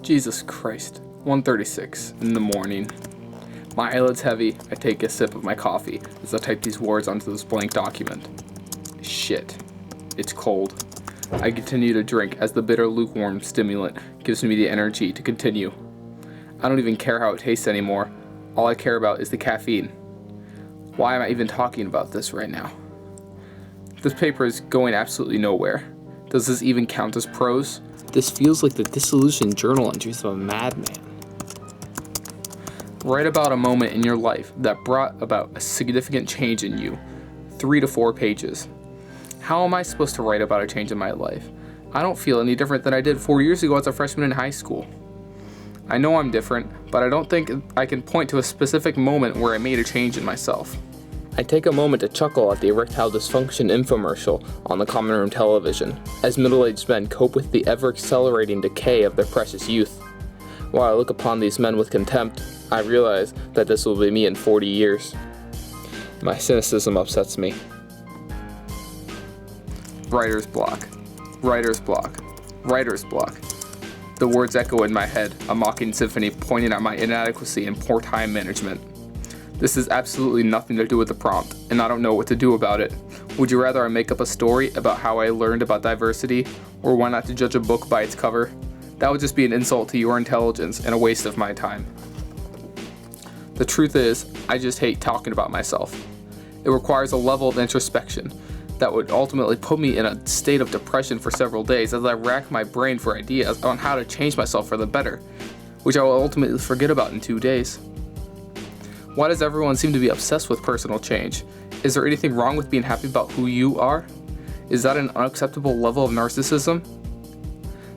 Jesus Christ. 1:36 in the morning. My eyelids heavy, I take a sip of my coffee as I type these words onto this blank document. Shit. It's cold. I continue to drink as the bitter lukewarm stimulant gives me the energy to continue. I don't even care how it tastes anymore. All I care about is the caffeine. Why am I even talking about this right now? This paper is going absolutely nowhere. Does this even count as prose? This feels like the disillusioned journal entries of a madman. Write about a moment in your life that brought about a significant change in you. 3 to 4 pages. How am I supposed to write about a change in my life? I don't feel any different than I did 4 years ago as a freshman in high school. I know I'm different, but I don't think I can point to a specific moment where I made a change in myself. I take a moment to chuckle at the erectile dysfunction infomercial on the common room television, as middle-aged men cope with the ever-accelerating decay of their precious youth. While I look upon these men with contempt, I realize that this will be me in 40 years. My cynicism upsets me. Writer's block. Writer's block. Writer's block. The words echo in my head, a mocking symphony pointing at my inadequacy and poor time management. This has absolutely nothing to do with the prompt, and I don't know what to do about it. Would you rather I make up a story about how I learned about diversity, or why not to judge a book by its cover? That would just be an insult to your intelligence and a waste of my time. The truth is, I just hate talking about myself. It requires a level of introspection that would ultimately put me in a state of depression for several days as I rack my brain for ideas on how to change myself for the better, which I will ultimately forget about in 2 days. Why does everyone seem to be obsessed with personal change? Is there anything wrong with being happy about who you are? Is that an unacceptable level of narcissism?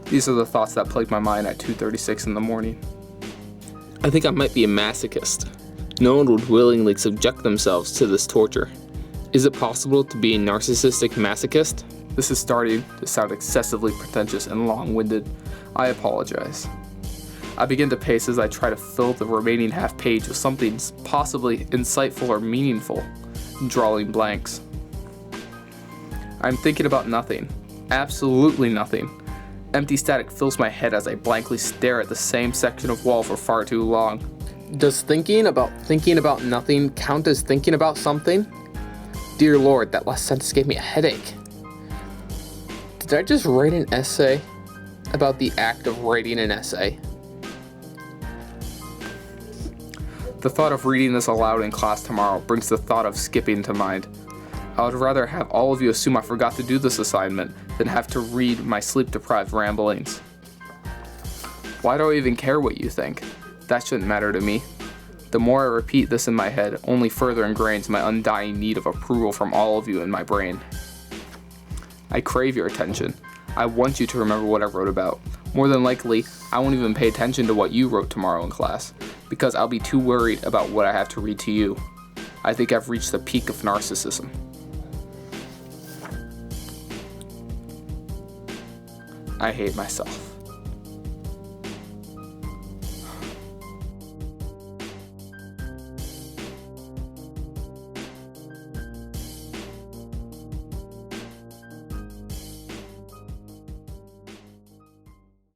These are the thoughts that plague my mind at 2:36 in the morning. I think I might be a masochist. No one would willingly subject themselves to this torture. Is it possible to be a narcissistic masochist? This is starting to sound excessively pretentious and long-winded. I apologize. I begin to pace as I try to fill the remaining half page with something possibly insightful or meaningful, drawing blanks. I'm thinking about nothing. Absolutely nothing. Empty static fills my head as I blankly stare at the same section of wall for far too long. Does thinking about nothing count as thinking about something? Dear Lord, that last sentence gave me a headache. Did I just write an essay about the act of writing an essay? The thought of reading this aloud in class tomorrow brings the thought of skipping to mind. I would rather have all of you assume I forgot to do this assignment than have to read my sleep-deprived ramblings. Why do I even care what you think? That shouldn't matter to me. The more I repeat this in my head, only further ingrains my undying need of approval from all of you in my brain. I crave your attention. I want you to remember what I wrote about. More than likely, I won't even pay attention to what you wrote tomorrow in class, because I'll be too worried about what I have to read to you. I think I've reached the peak of narcissism. I hate myself.